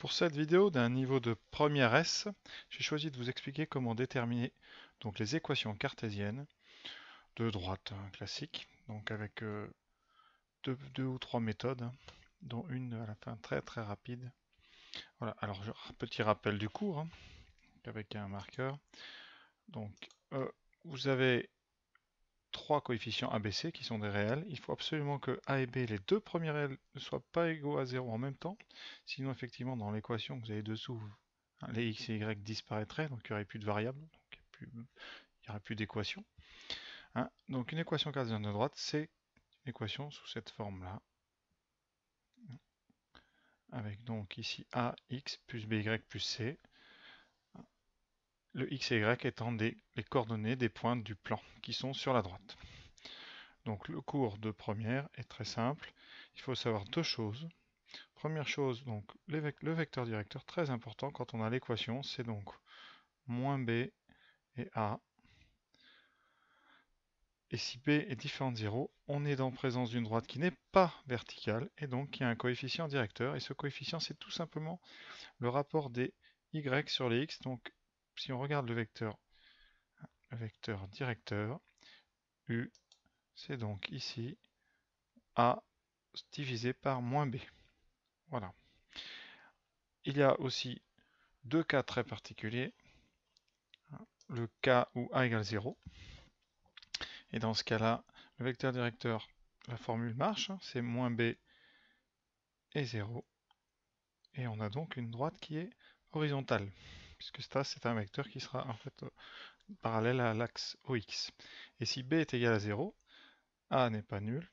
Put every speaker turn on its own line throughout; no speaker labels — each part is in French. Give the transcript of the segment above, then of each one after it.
Pour cette vidéo d'un niveau de première S, j'ai choisi de vous expliquer comment déterminer donc les équations cartésiennes de droite classique, donc avec deux ou trois méthodes, dont une à la fin très rapide. Voilà, alors petit rappel du cours, avec un marqueur. Donc vous avez trois coefficients ABC qui sont des réels. Il faut absolument que A et B, les deux premiers réels, ne soient pas égaux à 0 en même temps. Sinon, effectivement, dans l'équation que vous avez dessous, les x et y disparaîtraient, donc il n'y aurait plus de variables, donc il n'y aurait plus d'équation. Donc une équation cartésienne de droite, c'est une équation sous cette forme-là, avec donc ici ax plus by plus c, le x et y étant les coordonnées des points du plan qui sont sur la droite. Donc le cours de première est très simple, il faut savoir deux choses. Première chose, donc le vecteur directeur, très important quand on a l'équation, c'est donc moins b et a. Et si b est différent de 0, on est en présence d'une droite qui n'est pas verticale et donc qui a un coefficient directeur. Et ce coefficient, c'est tout simplement le rapport des y sur les x. Donc si on regarde le vecteur directeur, u, c'est donc ici a divisé par moins b. Voilà. Il y a aussi deux cas très particuliers. Le cas où a égale 0. Et dans ce cas-là, le vecteur directeur, la formule marche, c'est moins b et 0. Et on a donc une droite qui est horizontale, puisque ça, c'est un vecteur qui sera en fait parallèle à l'axe OX. Et si b est égal à 0, a n'est pas nul.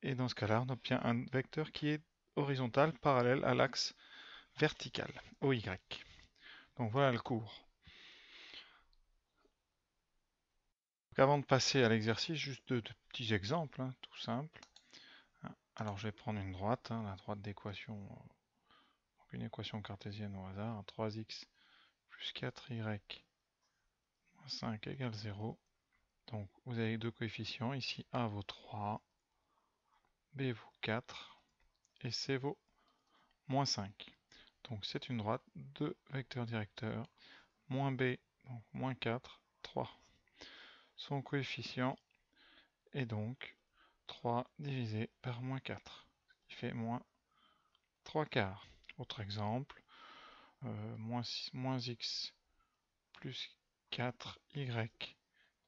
Et dans ce cas-là, on obtient un vecteur qui est horizontal, parallèle à l'axe vertical, OY. Donc voilà le cours. Donc avant de passer à l'exercice, juste deux petits exemples, tout simples. Alors je vais prendre une droite, la droite d'équation, une équation cartésienne au hasard, 3x plus 4y moins 5 égale 0. Donc vous avez deux coefficients, ici a vaut 3, b vaut 4 et c vaut moins 5. Donc c'est une droite de vecteur directeur, moins b, donc moins 4, 3. Son coefficient est donc 3 divisé par moins 4, ce qui fait moins 3 quarts. Autre exemple, moins x plus 4y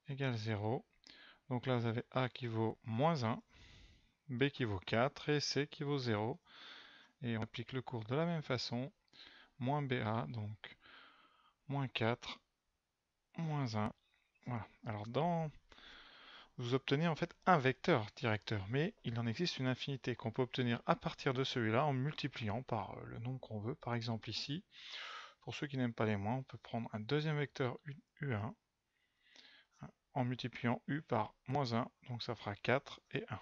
égale 0. Donc là, vous avez a qui vaut moins 1, b qui vaut 4 et c qui vaut 0. Et on applique le cours de la même façon. Moins ba, donc moins 4, moins 1. Voilà. Alors vous obtenez en fait un vecteur directeur, mais il en existe une infinité qu'on peut obtenir à partir de celui-là en multipliant par le nombre qu'on veut. Par exemple ici, pour ceux qui n'aiment pas les moins, on peut prendre un deuxième vecteur u1 en multipliant u par moins 1, donc ça fera 4 et 1.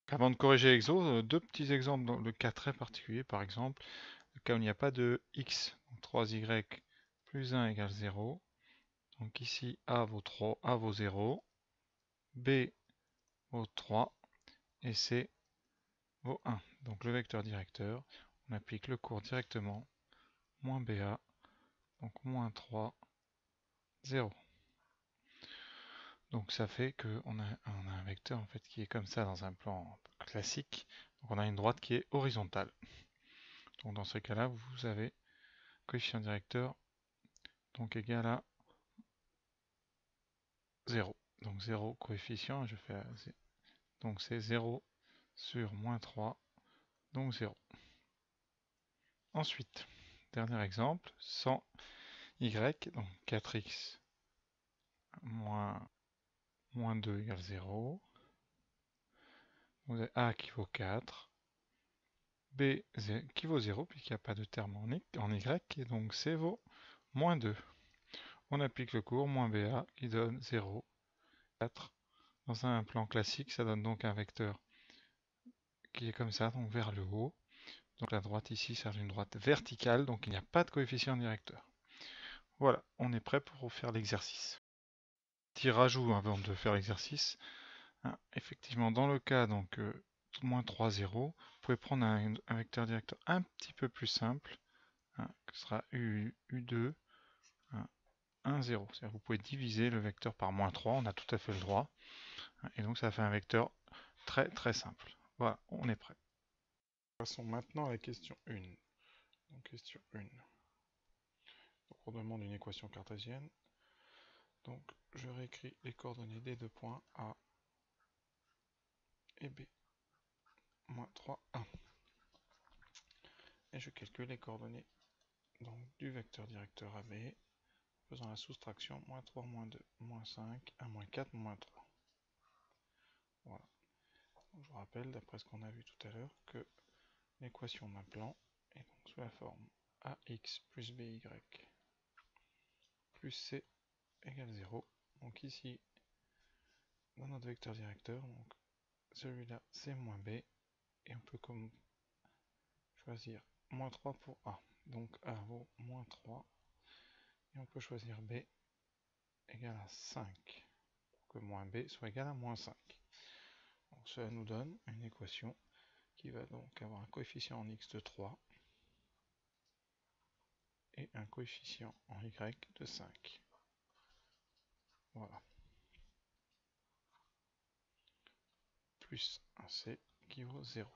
Avant de corriger l'exo, deux petits exemples dans le cas très particulier, par exemple, le cas où il n'y a pas de x, donc 3y plus 1 égale 0. Donc ici, a vaut 3, a vaut 0, b vaut 3 et c vaut 1. Donc le vecteur directeur, on applique le cours directement, moins ba, donc moins 3, 0. Donc ça fait qu'on a un vecteur en fait qui est comme ça dans un plan classique. Donc on a une droite qui est horizontale. Donc dans ce cas-là, vous avez coefficient directeur donc égal à 0. Donc 0 coefficient, je fais donc c'est 0 sur moins 3, donc 0. Ensuite, dernier exemple, 100y, donc 4x moins 2 égale 0. Vous avez a qui vaut 4, b qui vaut 0 puisqu'il n'y a pas de terme en y, et donc c vaut moins 2. On applique le cours, moins ba qui donne 0, 4. Dans un plan classique, ça donne donc un vecteur qui est comme ça, donc vers le haut. Donc la droite ici, c'est une droite verticale, donc il n'y a pas de coefficient directeur. Voilà, on est prêt pour faire l'exercice. Petit rajout avant de faire l'exercice. Effectivement, dans le cas donc moins 3, 0. Vous pouvez prendre un vecteur directeur un petit peu plus simple, hein, qui sera U2, 1, 0. C'est-à-dire que vous pouvez diviser le vecteur par moins 3, on a tout à fait le droit. Et donc ça fait un vecteur très très simple. Voilà, on est prêt. Passons maintenant à la question 1. Donc question 1. Donc on demande une équation cartésienne. Donc je réécris les coordonnées des deux points A et B. Moins 3, 1. Et je calcule les coordonnées donc, du vecteur directeur AB, faisant la soustraction moins 3, moins 2, moins 5, 1, moins 4, moins 3. Voilà. Donc, je vous rappelle, d'après ce qu'on a vu tout à l'heure, que l'équation d'un plan est donc sous la forme AX plus BY plus C égale 0. Donc ici, dans notre vecteur directeur, donc celui-là c'est moins B, et on peut comme choisir moins 3 pour A. Donc A vaut moins 3, et on peut choisir B égale à 5, pour que moins B soit égal à moins 5. Donc cela nous donne une équation qui va donc avoir un coefficient en x de 3 et un coefficient en y de 5. Voilà. Plus un c qui vaut 0.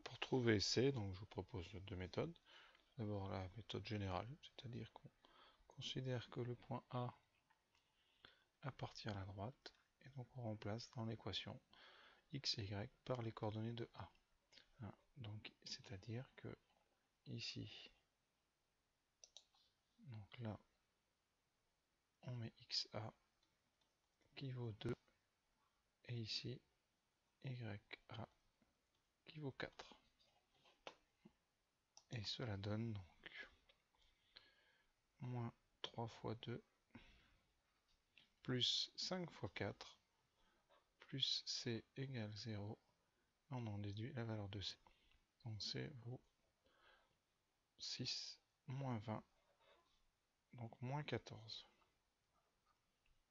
Pour trouver c, donc je vous propose deux méthodes. D'abord la méthode générale, c'est-à-dire qu'on considère que le point A appartient à la droite, et donc on remplace dans l'équation x et y par les coordonnées de A. Donc c'est-à-dire que ici, donc là, on met xa qui vaut 2, et ici, ya qui vaut 4. Et cela donne donc moins 3 fois 2 plus 5 fois 4 plus c égale 0. On en déduit la valeur de c. Donc c vaut 6 moins 20, donc moins 14.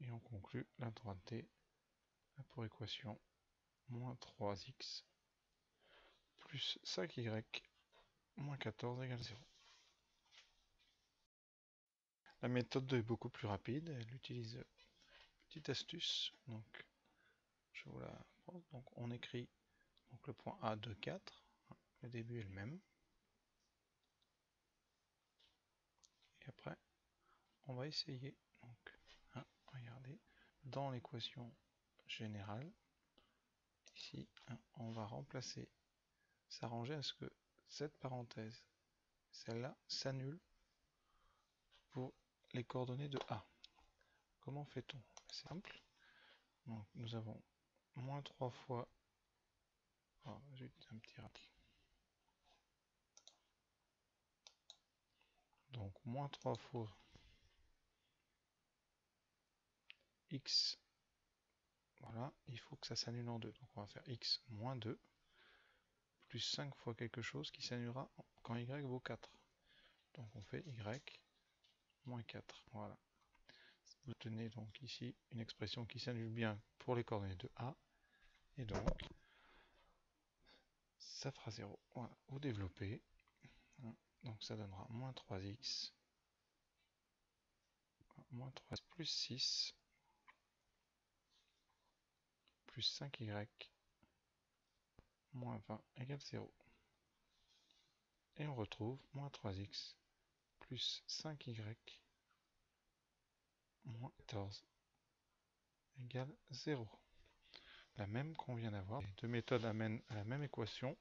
Et on conclut la droite D a pour équation moins 3x plus 5y moins 14 égale 0. La méthode 2 est beaucoup plus rapide, elle utilise une petite astuce. Donc je vous la pose. Donc on écrit donc le point A de 4, le début est le même. Et après, on va essayer, donc, regardez, dans l'équation générale, ici, on va remplacer, s'arranger à ce que cette parenthèse, celle-là, s'annule pour les coordonnées de A. Comment fait-on? C'est simple. Donc, nous avons moins 3 fois... Oh, zut, un petit raté. Donc, moins 3 fois x, voilà, il faut que ça s'annule en 2. Donc, on va faire x moins 2, plus 5 fois quelque chose qui s'annulera quand y vaut 4. Donc, on fait y moins 4. Voilà. Vous tenez donc ici une expression qui s'annule bien pour les coordonnées de A. Et donc, ça fera 0. Voilà. Vous développez. Donc, ça donnera moins 3x. Moins 3 plus 6. Plus 5y. Moins 20 égale 0. Et on retrouve moins 3x plus 5y moins 14 égale 0. La même qu'on vient d'avoir. Les deux méthodes amènent à la même équation.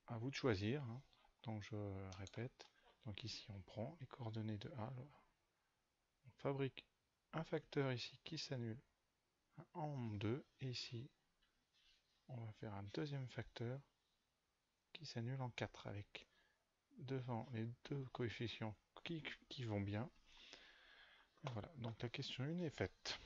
À vous de choisir. Donc je répète. Donc ici on prend les coordonnées de A. On fabrique un facteur ici qui s'annule en 2. Et ici on va faire un deuxième facteur qui s'annule en 4 avec devant les deux coefficients qui vont bien. Et voilà, donc la question 1 est faite.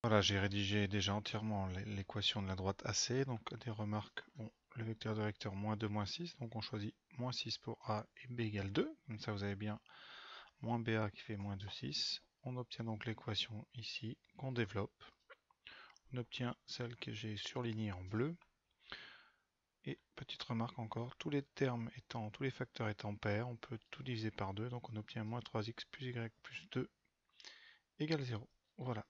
Voilà, j'ai rédigé déjà entièrement l'équation de la droite AC, donc des remarques. Bon, le vecteur directeur moins 2, moins 6, donc on choisit moins 6 pour A et B égale 2, comme ça vous avez bien moins BA qui fait moins 2, 6. on obtient donc l'équation ici qu'on développe. On obtient celle que j'ai surlignée en bleu. Et petite remarque encore, tous les facteurs étant pairs, on peut tout diviser par 2, donc on obtient moins 3x plus y plus 2 égale 0. Voilà.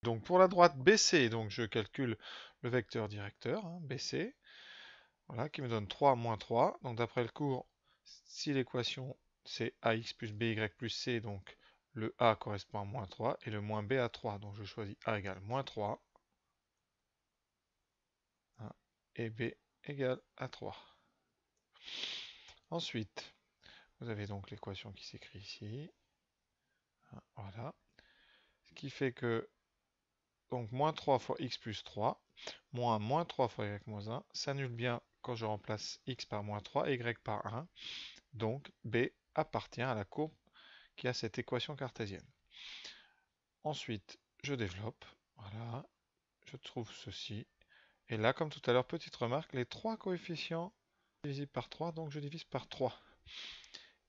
Donc pour la droite BC, donc je calcule le vecteur directeur, BC, voilà, qui me donne 3 moins 3. Donc d'après le cours, si l'équation c'est ax plus by plus c, donc le a correspond à moins 3 et le moins b à 3. Donc je choisis a égale moins 3 et b égale à 3. Ensuite, vous avez donc l'équation qui s'écrit ici. Voilà. Ce qui fait que donc moins 3 fois x plus 3, moins 3 fois y moins 1, s'annule bien quand je remplace x par moins 3 et y par 1. Donc b appartient à la courbe qui a cette équation cartésienne. Ensuite, je développe. Voilà. Je trouve ceci. Et là, comme tout à l'heure, petite remarque, les trois coefficients divisibles par 3, donc je divise par 3.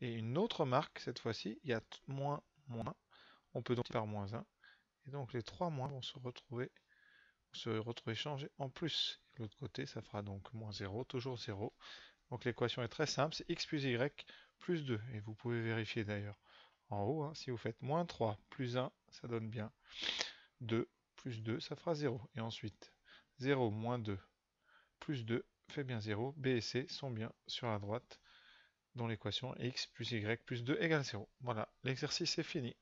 Et une autre remarque, cette fois-ci, il y a moins, on peut donc par moins 1. Et donc les 3 moins vont se retrouver changés en plus. De l'autre côté, ça fera donc moins 0, toujours 0. Donc l'équation est très simple, c'est x plus y plus 2. Et vous pouvez vérifier d'ailleurs en haut, si vous faites moins 3 plus 1, ça donne bien 2 plus 2, ça fera 0. Et ensuite, 0 moins 2 plus 2 fait bien 0. B et C sont bien sur la droite, dont l'équation x plus y plus 2 égale 0. Voilà, l'exercice est fini.